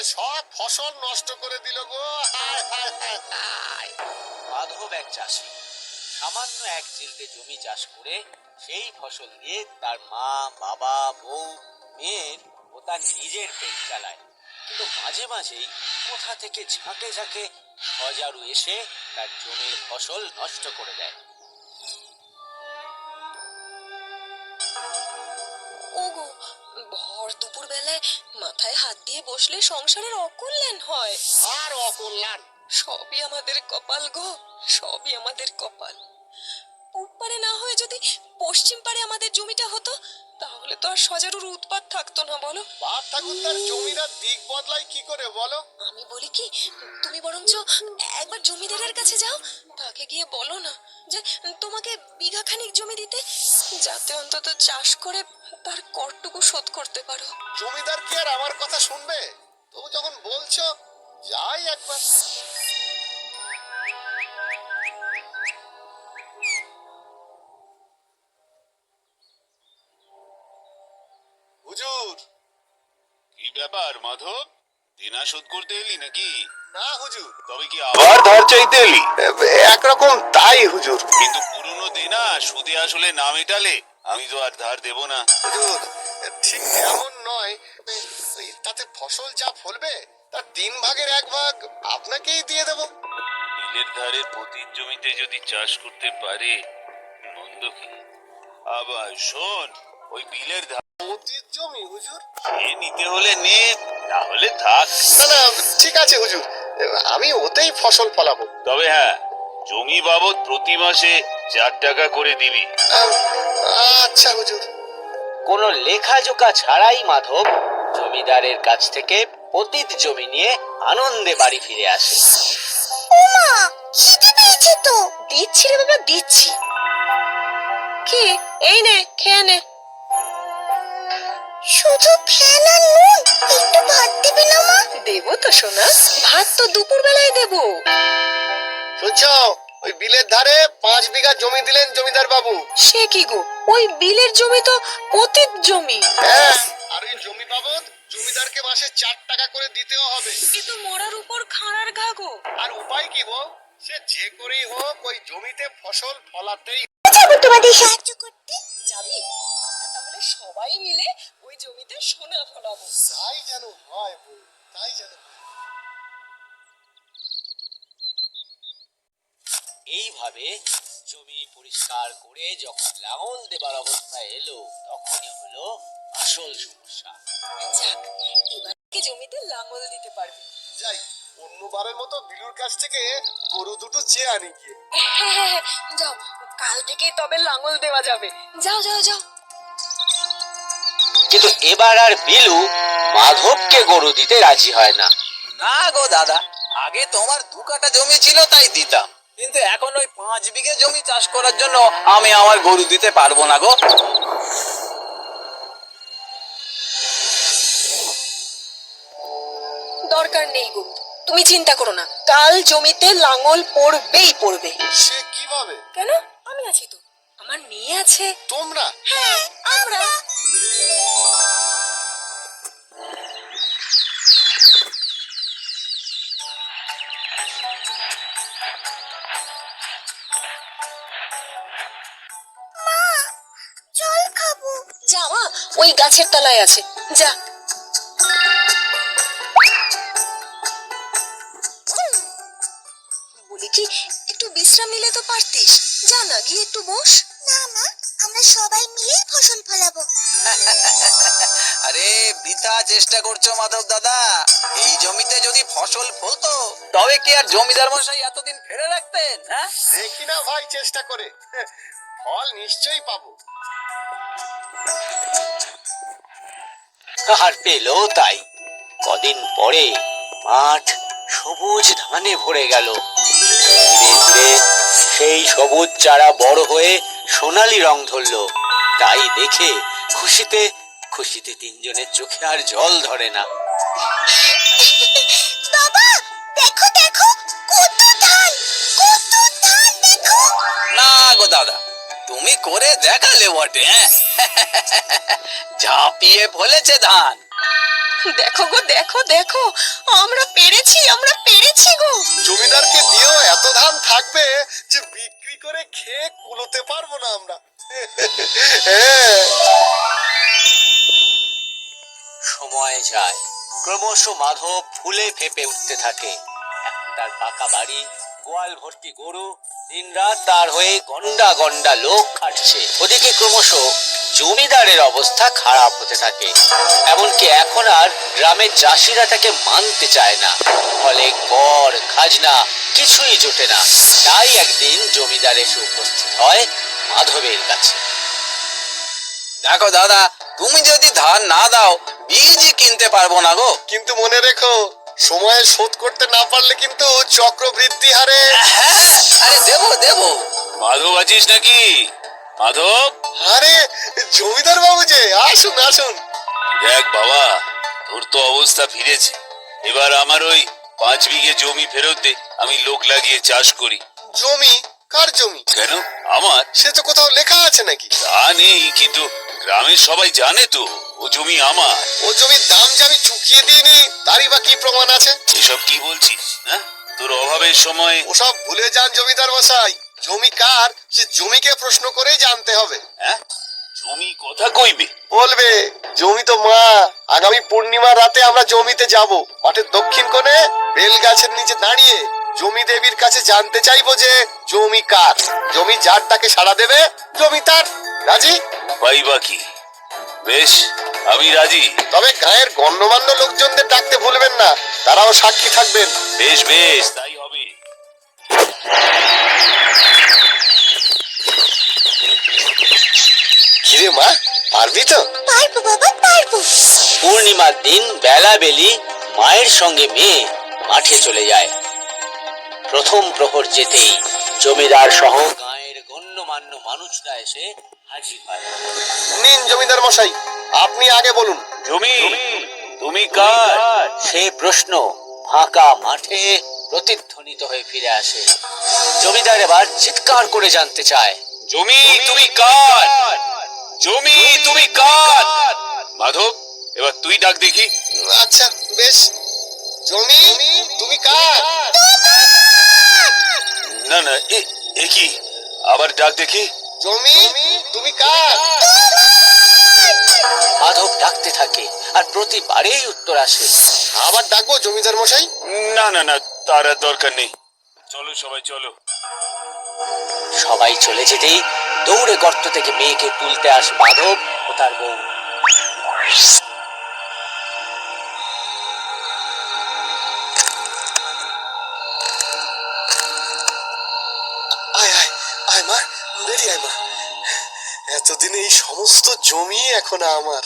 সব ফসল নষ্ট করে দিল গো। হায় হায় হায় হায়। মাধব এক চাষি, সামান্য এক চিলতে জমি চাষ করে সেই ফসল দিয়ে তার মা, বাবা, বউ, মেয়ের ও তার নিজের পেট চালায়। কিন্তু মাঝে মাঝেই কোথা থেকে ঝাঁকে ঝাঁকে ঝড় এসে তার জমির ফসল নষ্ট করে দেয়। ওগো, ভর দুপুর বেলায় মাথায় হাত দিয়ে বসলে সংসারের অকল্যাণ হয়। আর অকল্যাণ। সবই আমাদের কপাল গো, সবই আমাদের কপাল। পূব পারে না হয়ে যদি পশ্চিম পারে আমাদের জমিটা হতো, তাহলে তো আর সজারুর উৎপাত থাকতো না বলো। বাপ ঠাকুর তার জমিরা দিক বদলায় কি করে বলো? আমি বলি কি, তুমি বরঞ্চ একবার জমিদারের কাছে যাও, তাকে গিয়ে বলো না যে তোমাকে বিঘা খানিক জমি দিতে, যাতে অন্তত চাষ করে তার করটুকু শোধ করতে পারো। জমিদার কি আর আমার কথা শুনবে? তবু যখন বলছো যাই একবার। হুজুর। কি ব্যাপার মাধব, দেনা শোধ করতে এলি নাকি? না হুজুর। তবে কি আবার ধার চাইতে এলি? একরকম তাই হুজুর। কিন্তু পুরনো দেনা সুদে আসলে না মেটালে আমি তো আর ধার দেব না। হুজুর, ঠিক এমন নয়। তাতে ফসল যা ফলবে তার 3 ভাগের 1 ভাগ আপনাকেই দিয়ে দেব। বিলের ধারে পতির জমিতে যদি চাষ করতে পারে মন্দ কি? আবার শোন, ওই বিলের ধারে পতির জমি হুজুর? সে নিতে হলে নে, না হলে থাক। না না, ঠিক আছে হুজুর, আমি ওতেই ফসল ফলাবো। তবে হ্যাঁ, জমি বাবদ প্রতি মাসে 4 টাকা করে দিবি। আচ্ছা হুজুর। কোনো লেখাজোকা ছাড়াই মাধব জমিদারের কাছ থেকে পতিত জমি নিয়ে আনন্দে বাড়ি ফিরে আসে। ওমা, খিদে পেয়েছে তো। দিচ্ছি রে বাবা, দিচ্ছি। কি, এই নে, খেয়ে নে। শুধু ফ্যান আর নুন, একটু ভাত দিবি না মা? দেবো তো সোনা, ভাত তো দুপুর বেলায় দেবো। শুনছো, ওই বিলের ধারে 5 বিঘা জমি দিলেন জমিদার বাবু। সে কি গো, ওই বিলের জমি তো পতিত জমি। হ্যাঁ, আর এই জমি বাবদ জমিদারকে মাসে 4 টাকা করে দিতেও হবে। এ তো মরার উপর খাঁড়ার ঘা গো। আর উপায় কি বল? সে যে করেই হোক ওই জমিতে ফসল ফলাতেই। যাবো তোমাদের সাহায্য করতে। যাবি? আমরা তাহলে সবাই মিলে ওই জমিতে সোনা ফলাবো। তাই যেন হয় বউ, তাই যেন। এইভাবে জমি পরিষ্কার করে যখন লাঙল দেবার অবস্থা এলো, তখনই হলো আসল সমস্যা। যাক, এবার থেকে জমিতে লাঙল দিতে পারবি। যাই, অন্যবারের মতো বিলুর কাছ থেকে গরু দুটো চেয়ে আনি গিয়ে। হ্যাঁ, যাও, কাল থেকে তবে লাঙল দেওয়া যাবে। যাও যাও যাও। কিন্তু এবার আর বিলু মাধবকে গরু দিতে রাজি হয় না। না গো দাদা, আগে তোমার 2 কাঠা জমি ছিল তাই দিতাম, কিন্তু এখন ওই 5 বিঘে জমি চাষ করার জন্য আমি আমার গরু দিতে পারবো না গো। দরকার নেই গরু, তুমি চিন্তা করো না, কাল জমিতে লাঙল পড়বেই পড়বে। সে কিভাবে? কেন, আমি আছি তো, আমার মেয়ে আছে। তোমরা? হ্যাঁ, আমরা। জল খাবো। যা মা, ওই গাছের তলায় আছে, যা। বলি কি, একটু বিশ্রাম নিলে তো পারতিস, যা না গিয়ে একটু বস। না মা, আমরা সবাই মিলে ফসল ফলাবো। আরে বৃথা চেষ্টা করছো মাধব দাদা, এই জমিতে যদি ফসল ফলতো তবে কি আর জমিদার মশাই এতদিন ফেলে রাখতেন? হ্যাঁ, দেখি না ভাই চেষ্টা করে, ফল নিশ্চয়ই পাবো। আর পেলো তাই। কদিন পরে মাঠ সবুজ ধানে ভরে গেল। ধীরে ধীরে সেই সবুজ চারা বড় হয়ে সোনালী রং ধরলো। তাই দেখে খুশিতে খুশিতে 3 জনের চোখে আর জল ধরে না। বাবা, দেখো দেখো, কত ধান, কত ধান দেখো। না গো দাদা, তুমি করে দেখালে বটে। ঝাঁপিয়ে ফলেছে ধান। দেখো গো, দেখো দেখো, আমরা পেরেছি গো। জমিদারকে দিয়েও এত ধান থাকবে যে বিক্রি করে খেয়ে কুলোতে পারবো না আমরা। হ্যাঁ। সময় যায়, ক্রমশ মাধব ফুলে ফেপে উঠতে থাকে। এখন তার পাকা বাড়ি, গোয়াল ভর্তি গরু, দিনরাত তার হয়ে গন্ডা গন্ডা লোক খাটছে। ওদিকে ক্রমশ জমিদারের অবস্থা খারাপ হতে থাকে। এমনকি এখন আর গ্রামের চাষিরা তাকে মানতে চায় না। ফলে কর খাজনা কিছুই জোটে না। তাই একদিন জমিদার এসে উপস্থিত হয় মাধবের কাছে। দেখো দাদা, তুমি যদি ধান না দাও বীজই কিনতে পারবো না গো। কিন্তু মনে রেখো, সময়ে শোধ করতে না পারলে কিন্তু চক্রবৃদ্ধি হারে। হ্যাঁ, আরে দেবো দেবো। মাধব আছিস নাকি? মাধব, আরে জমিদার বাবু যে, আসুন আসুন। দেখ বাবা, তোর তো অবস্থা ফিরেছে। এবার আমার ওই 5 বিঘে জমি ফেরত দে, আমি লোক লাগিয়ে চাষ করি। জমি? কার জমি? কেন? আমার? সে তো কোথাও লেখা আছে নাকি? তা নেই, কিন্তু গ্রামের সবাই জানে তো ও জমি আমার। ও জমির দাম যে আমি চুকিয়ে দিইনি তারই বা কি প্রমাণ আছে? এসব কি বলছিস? হ্যাঁ, তোর অভাবের সময়। ওসব ভুলে যান জমিদার মশাই। জমি কার সে জমিকে প্রশ্ন করেই জানতে হবে। হ্যাঁ, জমি কথা কইবে? বলবে জমি তো মা। আগামী পূর্ণিমার রাতে আমরা জমিতে যাব। মাঠের দক্ষিণ কোণে বেল গাছের নিচে দাঁড়িয়ে জমি দেবীর কাছে জানতে চাইবো যে জমি কার। জমি যার তাকে সাড়া দেবে, জমি তার। রাজি? পাই বাকি। বেশ, আমি রাজি। তবে গায়ের গণ্যমান্য লোকজনদের ডাকতে ভুলবেন না, তারাও সাক্ষী থাকবেন। বেশ বেশ, তাই হবে। কিরে মা, পারবি তো? পারবো বাবা, পারবো। পূর্ণিমার দিন বেলা বেলি মায়ের সঙ্গে মেয়ে মাঠে চলে যায়। প্রথম প্রহর যেতেই জমিদার সহ গায়ের গণ্যমান্য মানুষরা এসে হাজির হয়। নিন জমিদার মশাই, আপনি আগে বলুন। জমি তুমি কার? সে প্রশ্ন ফাঁকা মাঠে প্রতিধ্বনিত হয়ে ফিরে আসে। জমিদার এবার চিৎকার করে জানতে চায়, জমি তুমি কার? জমি তুমি কার? মাধব, এবার তুই ডাক দেখি। আচ্ছা বেশ। জমি তুমি কার? না না, এ কি? আবার ডাক দেখি। জমি তুমি কার? মাধব ডাকতে থাকে আর প্রতিবারেই উত্তর আসে। আবার ডাকবো জমিদার মশাই? না না না, তার আর দরকার নেই। চলো সবাই চলো। সবাই চলে যেতেই দৌড়ে গর্ত থেকে মেয়েকে তুলতে আসে মাধব ও তার বউ। আয় আয় আয় মা, বেরি আয় মা। এতদিনে এই সমস্ত জমি এখন আমার।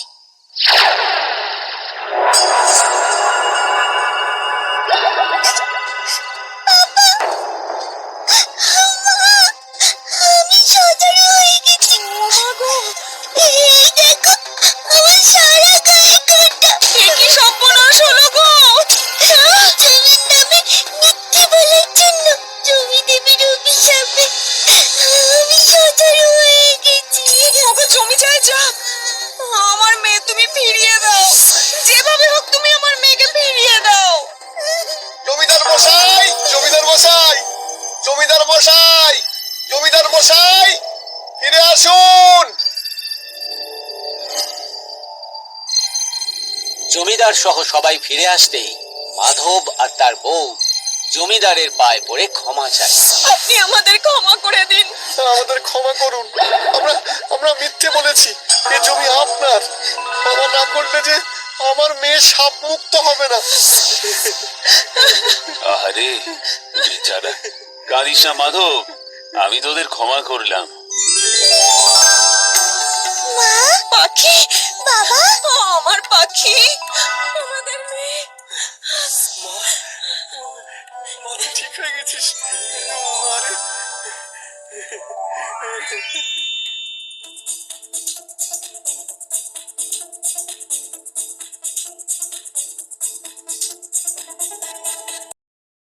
আমি সজারু হয়ে গেছি। মাগো, এই দেখো আমার সারা গায়ে কাঁটা। এ কি সর্বনাশ হলো গো? জমির নামে মিথ্যে বলার জন্য জমি দেবীর অভিশাপে আমি সজারু হয়ে গেছি। ওগো জমি যায় যা, আমার মেয়ে তুমি ফিরিয়ে দাও। যেভাবে হোক তুমি আমার মেয়েকে ফিরিয়ে দাও। জমিদার মশাই, জমিদার মশাই, জমিদার মশাই, জমিদার মশাই, ফিরে আসুন। জমিদার সহ সবাই ফিরে আসতেই মাধব আর তার বউ জমিদারের পায়ে পড়ে ক্ষমা চায়। আপনি আমাদের ক্ষমা করে দিন। আমাদের ক্ষমা করুন। আমরা আমরা মিথ্যে বলেছি। এ জমি আপনার। ক্ষমা না করলে যে আমার মেয়ে সাপ মুক্ত হবে না। আহারে বেচারা, কাঁদিস না মাধব, আমি তোদের ক্ষমা করলাম। মা, পাখি, বাবা, আমার পাখি, আমাদের মেয়ে। মা, মা তুই ঠিক হয়ে গেছিস। মারে।